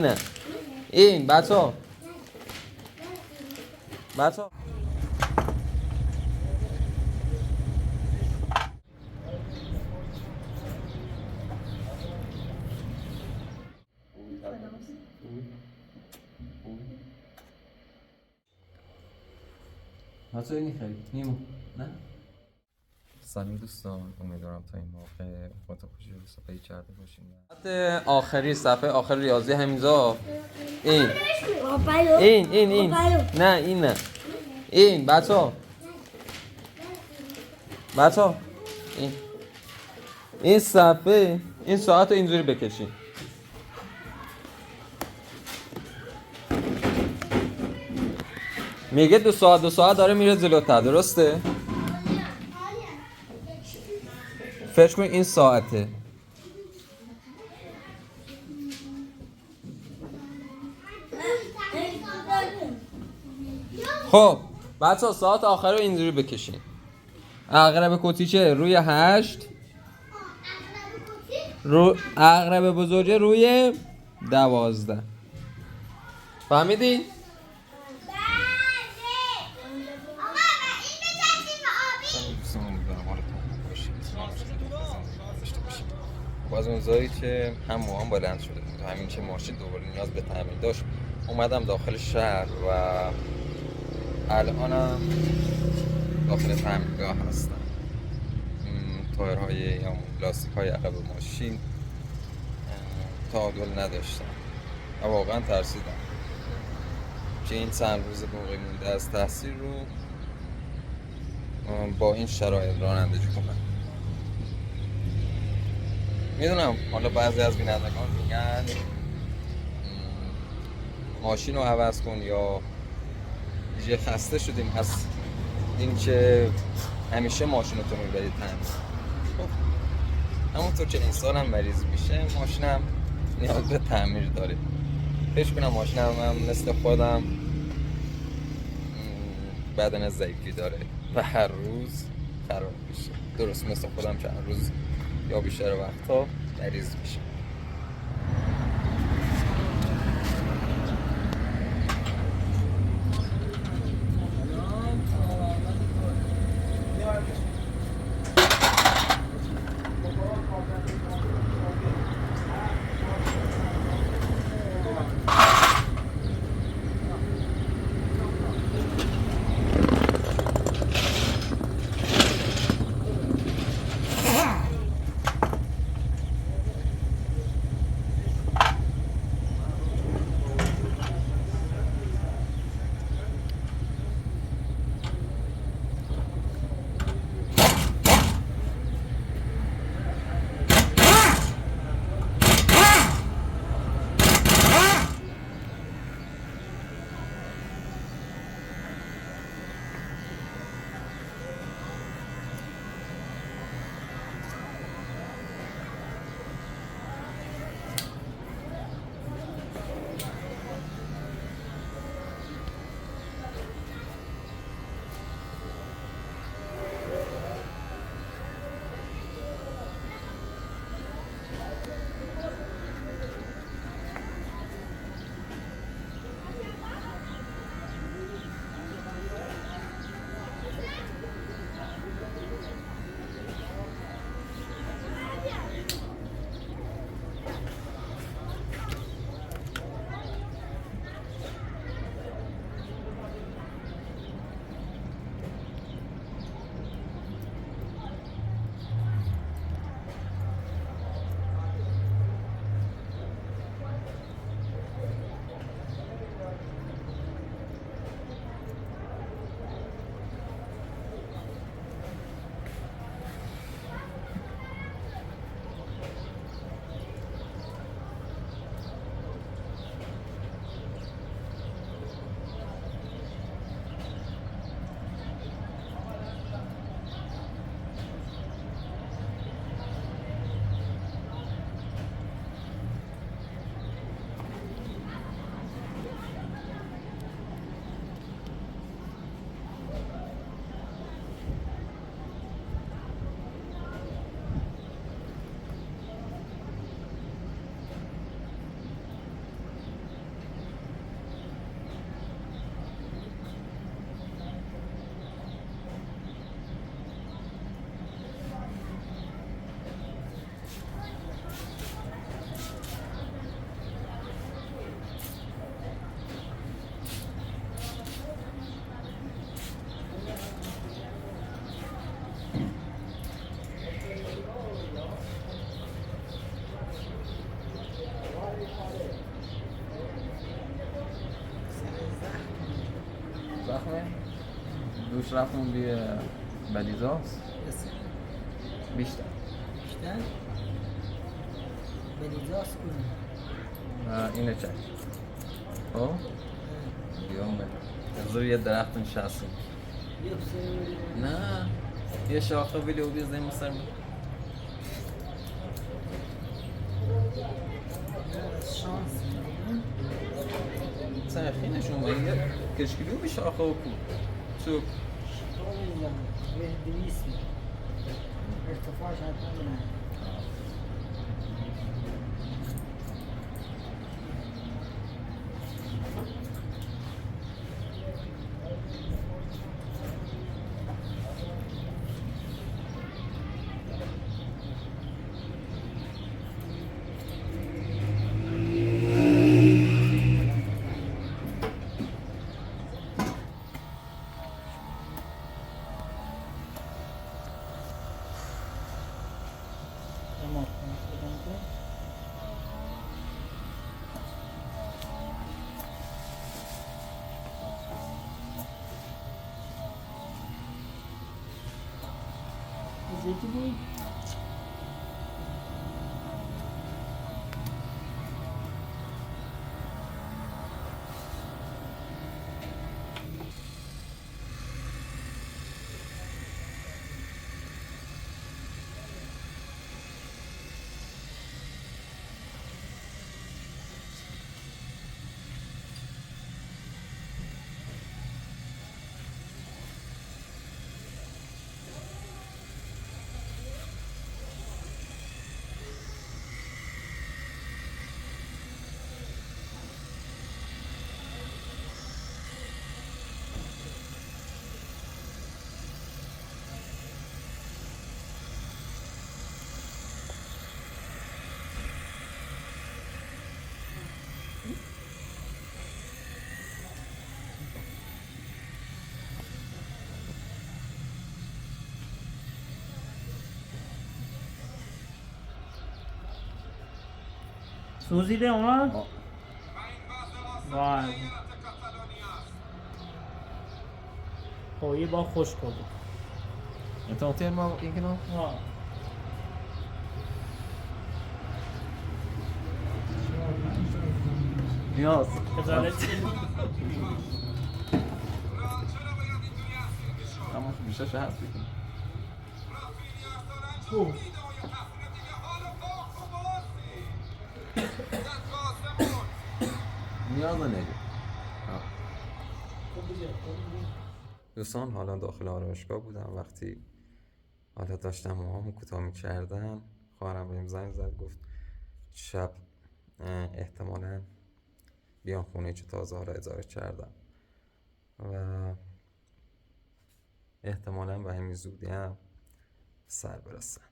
نه این بچه ها این خیلی نیمو نه؟ سلام دوستان، امیدوارم تا این موقع با تو خوشی رو صفحه کرده باشیم. صفحه آخری، صفحه آخر ریاضی همینجا. این نه این نه این بچه ها این صفحه این ساعت رو اینجوری بکشین. میگه 2 ساعت داره میره جلوتر، درسته؟ فکر کن این ساعته. خب بچه ها ساعت آخر رو اینجوری بکشین. عقرب کتیچه روی 8، عقرب بزرگه روی 12. فهمیدی؟ باز اون زایی که هم موهام بلند شده بود، همین که ماشین دوباره نیاز به تعمیر داشت، اومدم داخل شهر و الانم داخل تعمیرگاه هستم. تایرهای یا لاستیک‌های عقب ماشین تعادل نداشتم و واقعا ترسیدم که این چند روز باقی مونده از تحصیل رو با این شرایط رانندگی کنم. میدونم حالا بعضی از بینندگان میگن ماشین رو عوض کن یا دیگه خسته شدیم از این که همیشه ماشینتو میبرید تعمیر. همونطور که انسان هم مریض میشه، ماشین هم نیاز به تعمیر داره. فکر کنم ماشین هم مثل خودم بدن ضعیفی داره و هر روز خراب میشه، درست مثل خودم که هر روز یا بیشتر وقتا مریض میشه. زخمه دوش رفتم روی بلیزاس بیشتر بیشتر بلیزاس کنه اینه چک خب بیامه از روی درخت نشستیم نه یه شاخه ویدیو بیزنیم مثلا شانس سرخی نشون یه کشکیلو بی شاخه و کو تو دویست ارتفاعش حتما نه زیتی بود سوزیده اومد؟ وای خب یه با خوش کنه انت ما اینکه نه نیاز خجالت اما بیشتر هست بکنم نیاز نگه دوستان حالا داخل آرایشگاه بودم وقتی حالا داشتم موهامو کوتاه می‌کردم خواهرم بهم زنگ زد گفت شب احتمالاً بیام خونه چه تازه ها را اجاره کردم و احتمالاً به همین زودی هم سر برسن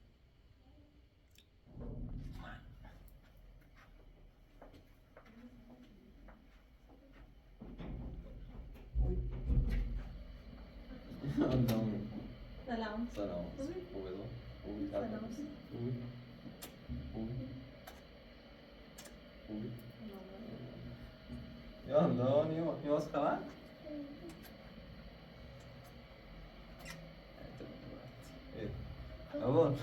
سلام. سلام. یا الله نیاز خبر؟ اول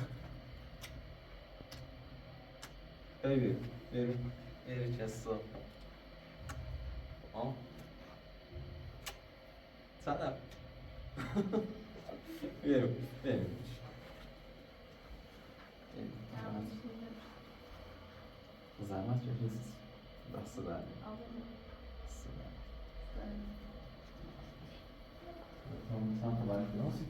خیلی بیری چستا سلام بیرو زحمت چه دست داریم Tam خبر فینانسی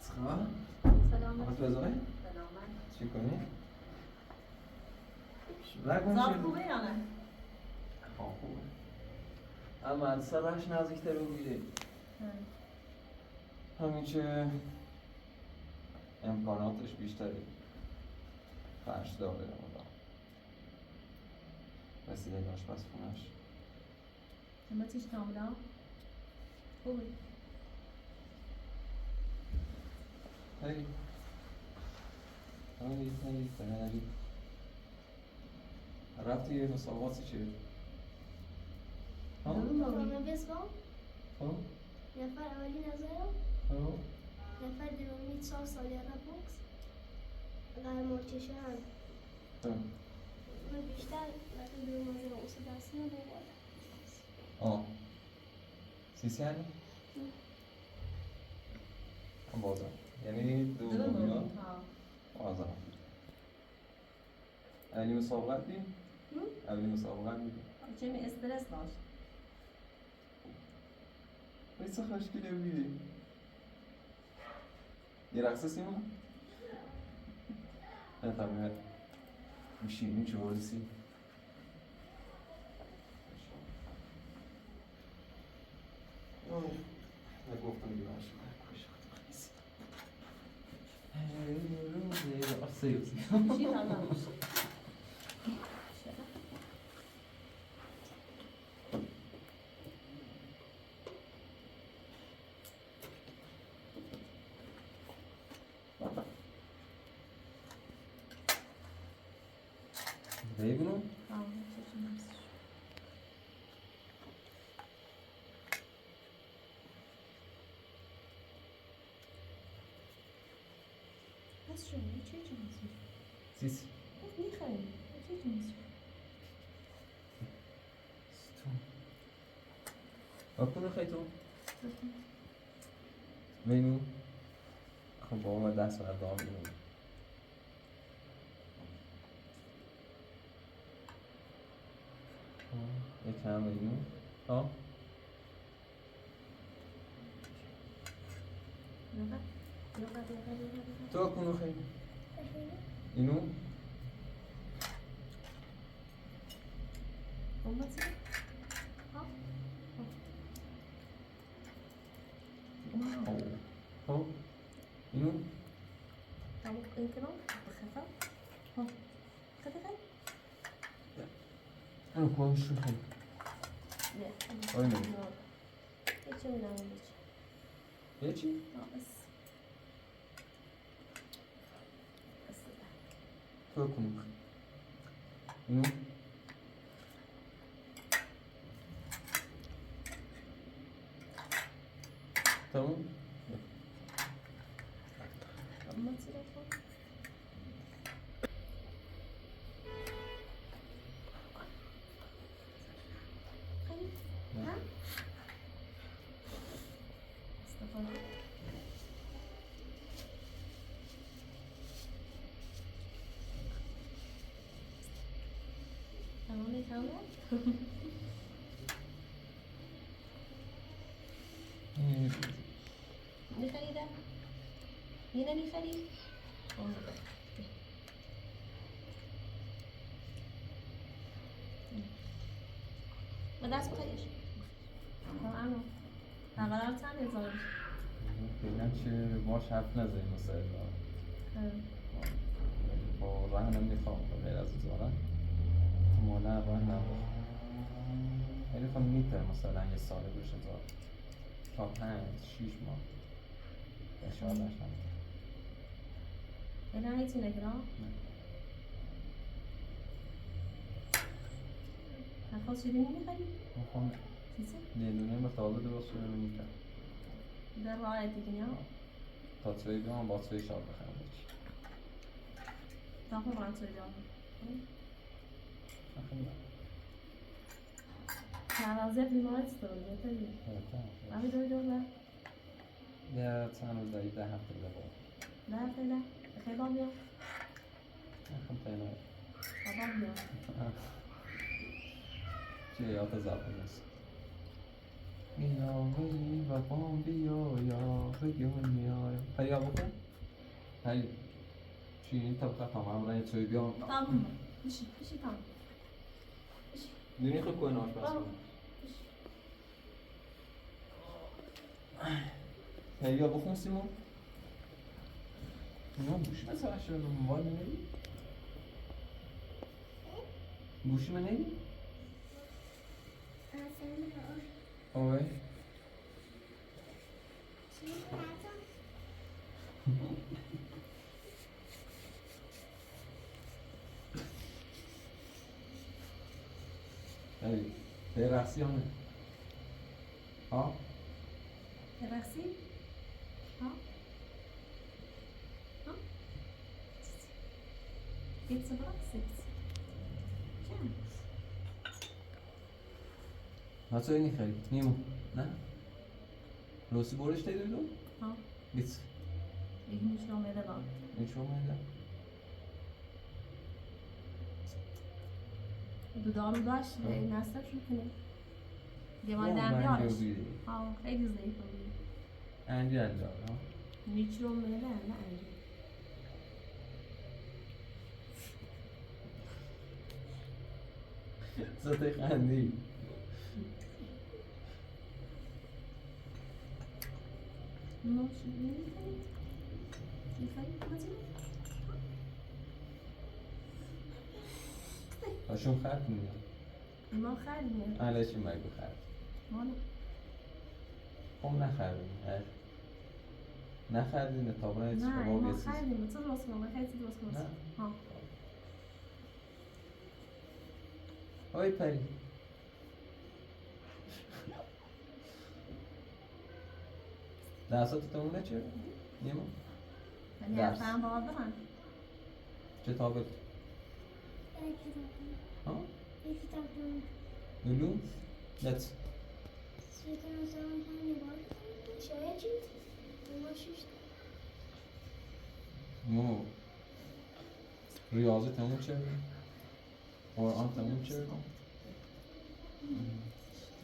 خبر؟ سلامت. رضایی؟ سلامت. چی کنی؟ زاد خوبه یا نه؟ خوبه اما سرش نزدیکتر رو بیده همین که امکاناتش بیشتری فرش داره وسیله آشپزخونه‌اش همه چیز کاملا خوبه. هی رفتی یه مسابقات چیه؟ ها؟ Från Vesval. ها؟ نفر اولی نظرم ها؟ نفر دومی 4 سالی بوکس قهرمان کشور ها؟ من بیشتر نفر دوم از اوسط دستی نبود آه سیسی هنی؟ بازم یعنی دومی ها؟ بازم اولی مسابقت بیم؟ اولی مسابقت بیم؟ کمی استرس داشت. ایسا خوشگله بودی یه رقصه سیما؟ نه طبیعت میشینی چه ورسی؟ نگفتم بیمارش چی حالا؟ بگونم؟ بس شو چه جنسی؟ سیسی بس میخوایی چه جنسی؟ اکنون خیلی بینو خب با ما دست بردام اینو یکم اینو ها تو اکنون خیلی اینو خب اینو تموم این کنم بخفا ها خفا اینو کنم شو خیلی نه آره نه هیچ نمیدونم یه چی؟ بس بس تو اکنون اینو تموم اما تلفن خیلی ها استفاده تمام تمام می‌خریده؟ یه نمی‌خری؟ با دست بخریش تمام قرار چند هزار فعلا چه باش حرف نزنیم مثلا با راه نمیخوام غیر از زارن احتمالا راه نبود ولی خب میتر مثلا یه ساله بشه زار تا 5-6 ماه انشاءالله شد یعنی هیچی نگران نخواست شدی نمی‌خری؟ میخوام چیزی؟ لیلونه متعادل درست شده میتر در رعایتی کنیا تا توی بیام با توی شاد بخرم بچی تا خون ران توی جان تعرضی بیمارست دارم بهتری همه دوی دور نه ده چند روز دارید 10 هفته بابا نه فعلا خیلی باب بیام نخم تاینا باب بیام چیه یاد زبان نیست بیا ولی و بام بیا یا بگیون میایم هیا بکن هیا چی این طبقه تمام برای توی بیام تمام بشی تمام بشی دونی خود کوی ناش بس هیا بخون سیمون نه گوشی بس هشت رو موبایل نمیدی؟ گوشی من نمیدی؟ آوه برقصی یا نه؟ ها؟ برقصی؟ ها؟ ها؟ It's a برقص. چند؟ Hast du hingekriegt? Niemand? Ne? Los Boden steht du? ها؟ Jetzt. Ich muss noch mehr da. Nicht schon mal da? دودارو داشت نصف شد کنه دیوان نه، دم من دیدی. ها خیلی ضعیفه بود انجل دار ها. میچرو میره نه انجام صوت خندی. نوش میخوایی؟ میخوایی؟ بازی؟ هاشون خرد میگم. ما خریدیم علیشی مگو خرد. ما نه خب نخردیم. نخردیم تا نه شما ما بسیز. خریدیم تو درست کنم خیلی درست کنم نه. ها آی پری. درسات تمونه چه؟ نیما؟ ولی درس. حرفم باید دارن چه تابل؟ ها؟ یکی تابلو دولو؟ نت. سویتر مثلا هم نگاه کنید شاید چید نگاه شیشت مو ریاضی تموم چه؟ قرآن تموم چه؟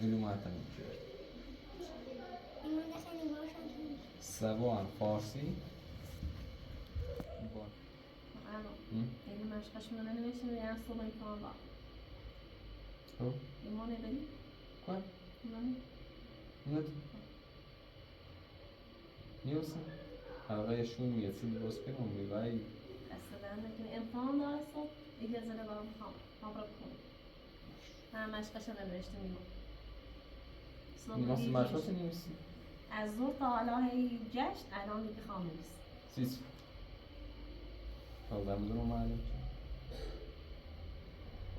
علوم تموم چه؟ ایمان دخل نگاه شد زبان فارسی با یعنی مشقش رو ننوشتیم یعنی صبح این کار با خب ایمانه داری؟ کن ایمانه؟ نت نیوسن حلقه شون میرسید باز کنم میبایی اصلا نکنه امتحان داره صبح یکی از برام خام را کنم من مشقش رو ننوشتیم ایمان نیما صبح مشقات نیوسی از ظهر تا حالا هی جشن الان دیگه خام نیست سیس تا زمزون رو معلوم چه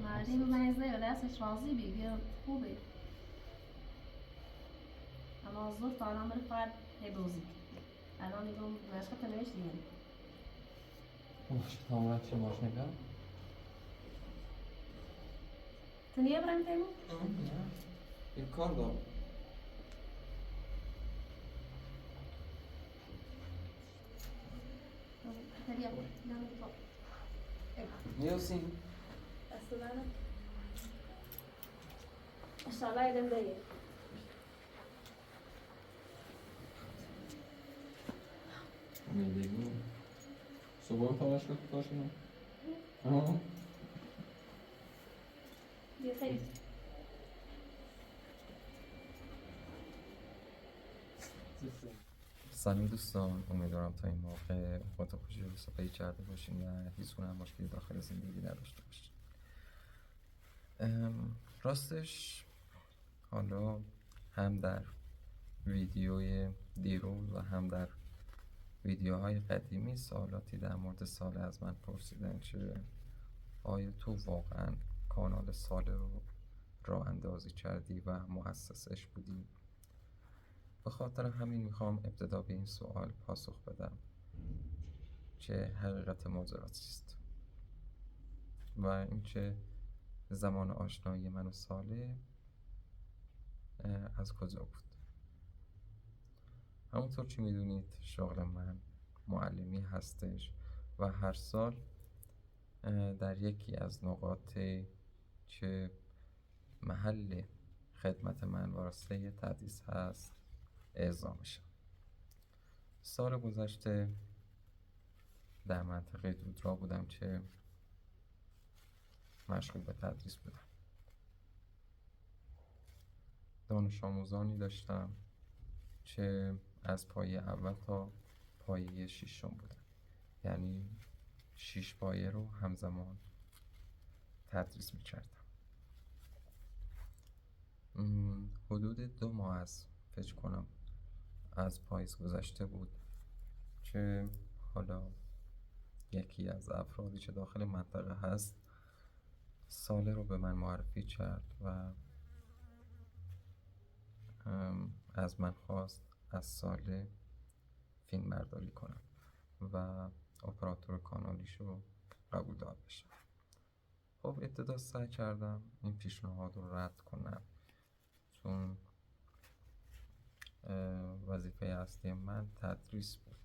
مردی رو مزه و دستش راضی بگه خوبه اما از ظهر تا الان بره فقط هی بازی الان دیگه مشقه تا نوشتیم باشه تمام چه باش نگم تو نیه برم تیمون؟ نه این کار دارم هدیه بود دم تو نیوسین اصلا اشتغل ایدم دیگه میدگی صبح تلاش کن کاشونم آه بیا خیلی سلام دوستان، امیدوارم تا این موقع اوقات خوشی رو صفحه کرده باشین و هیچ گونه هم مشکلی داخل زندگی نداشته باشین. راستش حالا هم در ویدیوی دیروز و هم در ویدیوهای قدیمی سوالاتی در مورد ساله از من پرسیدن که آیا تو واقعا کانال ساله رو راه اندازی کردی و مؤسسش بودی؟ به خاطر همین میخوام ابتدا به این سوال پاسخ بدم که حقیقت ماجرا چیست و اینکه زمان آشنایی من و ساله از کجا بود. همونطور که میدونید شغل من معلمی هستش و هر سال در یکی از نقاط که محل خدمت من واسطه تدریس هست اعزام میشم. سال گذشته در منطقه دودرا بودم که مشغول به تدریس بودم. دانش آموزانی داشتم که از پایه اول تا پایه ششم بودن، یعنی 6 پایه رو همزمان تدریس میکردم. حدود 2 ماه از فکر کنم از پاییز گذشته بود که حالا یکی از افرادی که داخل منطقه هست ساله رو به من معرفی کرد و از من خواست از ساله فیلم برداری کنم و اپراتور کانالیشو قبول دار بشم. خب ابتدا سعی کردم این پیشنهاد رو رد کنم، چون وظیفه اصلی من تدریس بود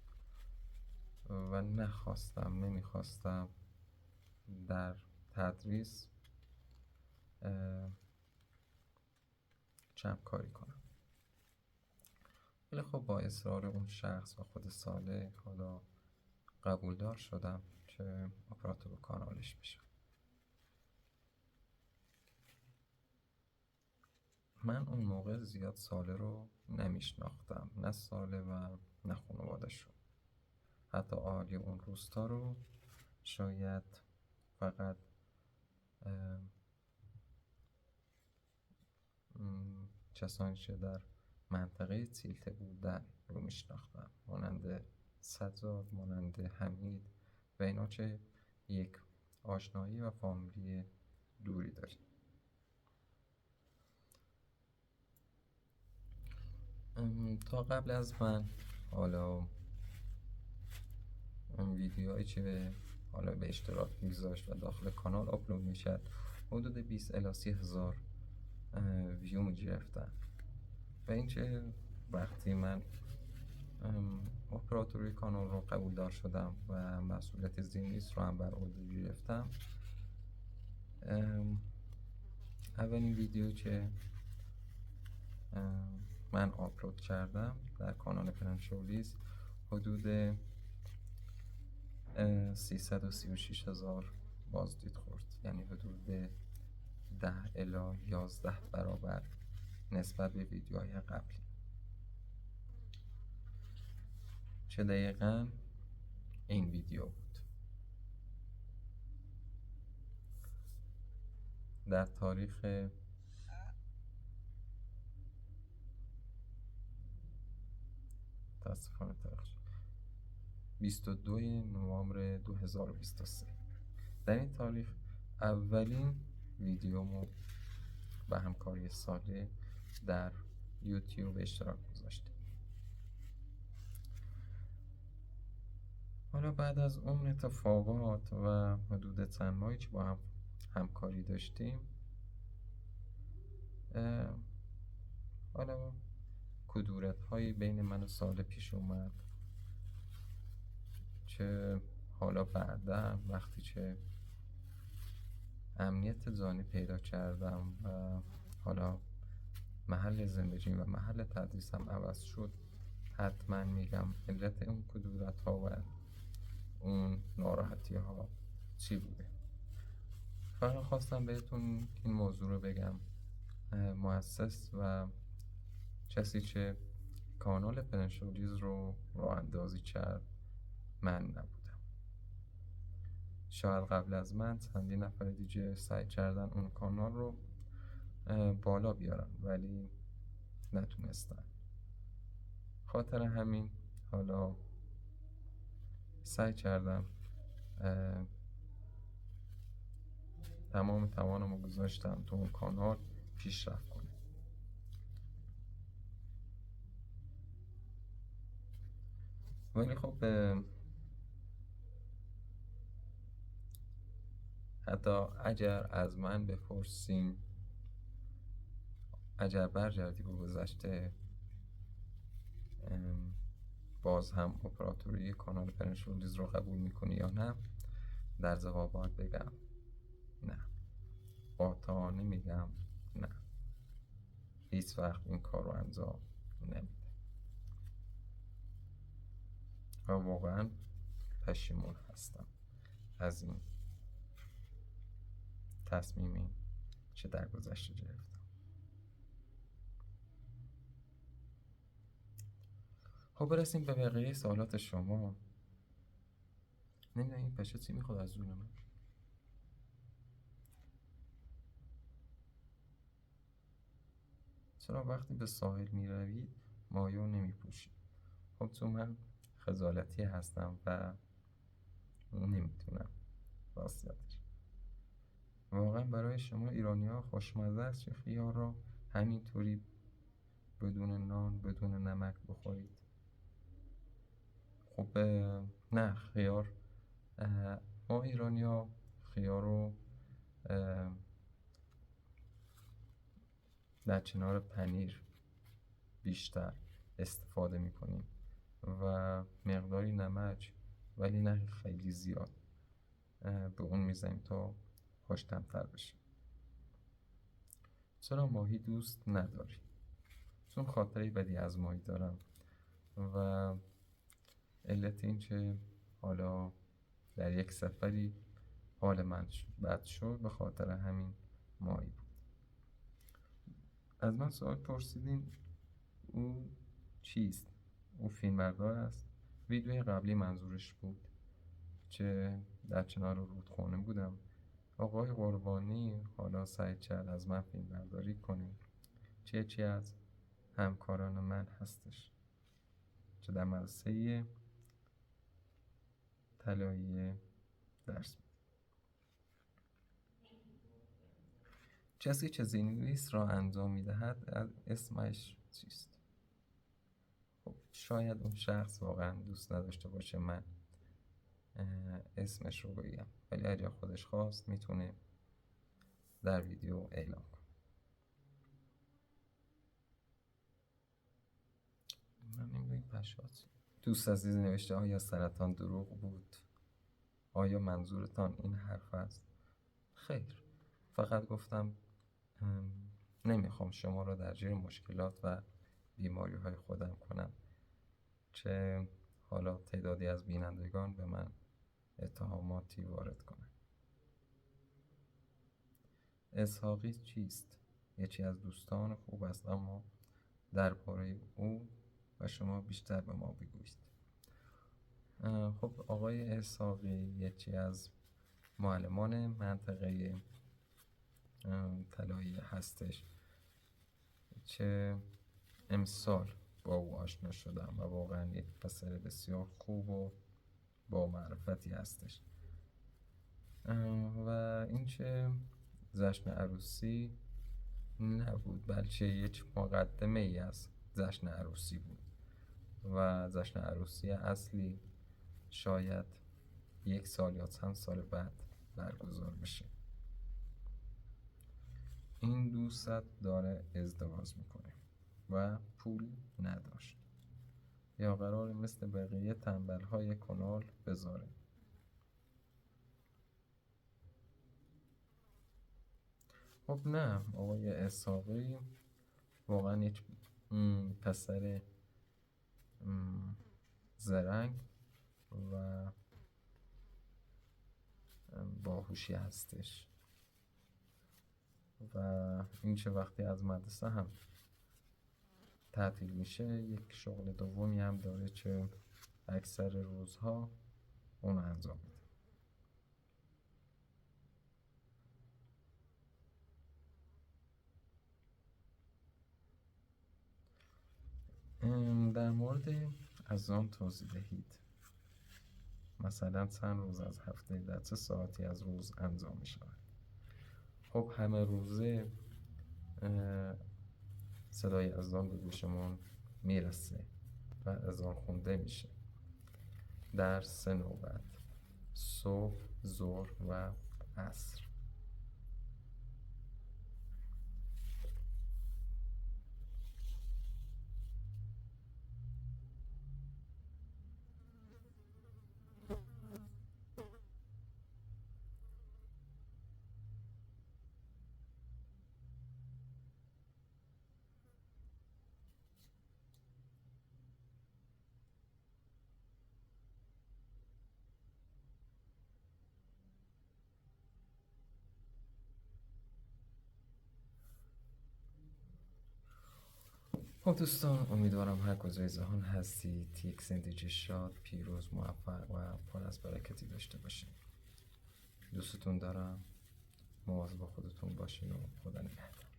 و نمیخواستم در تدریس چپ کاری کنم. ولی خب با اصرار اون شخص و خود ساله حالا قبول دار شدم که اپراتور کانالش بشم. من اون موقع زیاد ساله رو نمیشناختم، نه ساله و نه خانوادش رو، حتی اهالی اون روستا رو شاید فقط کسانی که در منطقه تیلته بودن رو میشناختم، مانند سجاد، مانند حمید و اینا که یک آشنایی و فامیلی دوری داریم. تا قبل از من حالا اون ویدیوهایی که حالا به اشتراک میگذاشت و داخل کانال آپلود میشد حدود 20 الی 30 هزار ویو میگرفتن و اینکه وقتی من اپراتوری کانال رو قبول دار شدم و مسئولیت زیرنویس رو هم بر عهده گرفتم، اولین ویدیو که من آپلود کردم در کانال پرنشولیز حدود 336 هزار بازدید خورد، یعنی حدود 10 الی 11 برابر نسبت به ویدیوهای قبلی، چه دقیقاً این ویدیو بود. در تاریخ 22 نوامبر 2023. در این تاریخ اولین ویدیومو به همکاری ساله در یوتیوب اشتراک گذاشتیم. حالا بعد از اون اتفاقات و حدود چند ماهی که با هم همکاری داشتیم، حالا کدورت هایی بین من و ساله پیش اومد که حالا بعدا وقتی که امنیت جانی پیدا کردم و حالا محل زندگی و محل تدریسم عوض شد، حتما میگم علت اون کدورت ها و اون ناراحتی ها چی بوده. فقط خواستم بهتون این موضوع رو بگم. مؤسس و کسی که کانال پرنشولیز رو راه اندازی کرد من نبودم. شاید قبل از من چندین نفر دیگه سعی کردن اون کانال رو بالا بیارن ولی نتونستن. خاطر همین حالا سعی کردم تمام توانمو گذاشتم تو اون کانال پیشرفت کنه. ولی خب حتی اگر از من بپرسین، اگر برگردی به گذشته باز هم اپراتوری کانال پرنشولیز رو قبول میکنی یا نه، در جواب باید بگم نه. قاطعانه میگم نه، هیچ وقت این کار رو انجام نمیده و واقعا پشیمون هستم از این تصمیمی که در گذشته گرفتم. خب برسیم به بقیه سوالات شما. نمیدونم این پشه چی میخواد از جون من. چرا وقتی به ساحل میروید مایو نمیپوشید؟ خب چون من خجالتی هستم و نمیتونم راستیتش. واقعا برای شما ایرانی ها خوشمزه است که خیار را همینطوری بدون نان بدون نمک بخورید. خب نه خیار، ما ایرانی‌ها خیار رو در کنار پنیر بیشتر استفاده میکنیم و مقداری نمک، ولی نه خیلی زیاد، به اون میزنیم تا خوش‌طعم‌تر بشه. چرا ماهی دوست نداری؟ چون خاطره بدی از ماهی دارم و علت این که حالا در یک سفری حال من بد شد به خاطر همین ماهی بود. از من سوال پرسیدین او چیست؟ او فیلمبردار است. ویدیوی قبلی منظورش بود که در کنار رودخانه بودم. آقای قربانی حالا سعی کرد از من فیلمبرداری کنه. چی از همکاران من هستش که در مدرسه طلایی درس میده. کسی که زینویس را انجام میدهد اسمش چیست؟ خب شاید اون شخص واقعا دوست نداشته باشه من اسمش رو بگم، ولی اگر خودش خواست میتونه در ویدیو اعلام کنه. من نمیدونم پشات دوست عزیز نوشته آیا سرطان دروغ بود؟ آیا منظورتان این حرف است؟ خیر، فقط گفتم نمیخوام شما را درگیر مشکلات و بیماری های خودم کنم که حالا تعدادی از بینندگان به من اتهاماتی وارد کنن. اسحاقی چیست؟ یکی از دوستان خوب است، اما درباره او و شما بیشتر به ما بگویید. خب آقای اسحاقی یکی از معلمان منطقه طلایی هستش که امسال با او آشنا شدم و واقعا یک پسر بسیار خوب و با معرفتی هستش. و این که جشن عروسی نبود بلکه یک مقدمه ای از جشن عروسی بود و جشن عروسی اصلی شاید 1 سال یا چند سال بعد برگزار بشه. این دوست داره ازدواج میکنه و پول نداشت یا قرار مثل بقیه تنبل های کنال بذاره. خب نه، آقای اسحاقی واقعا یک پسر زرنگ و باهوشی هستش و این چه وقتی از مدرسه هم تعطیل میشه یک شغل دومی هم داره که اکثر روزها اون انجام میده. در مورد اذان توضیح دهید. مثلا چند روز از هفته در چه ساعتی از روز انجام می شود؟ خب همه روزه صدای اذان به گوشمون میرسه و اذان خونده میشه در 3 نوبت: صبح، ظهر و عصر. خب دوستان، امیدوارم هر کجای جهان هستید یک زندگی شاد، پیروز، موفق و پر از برکتی داشته باشید. دوستتون دارم. مواظب خودتون باشین و خدا نگهدار.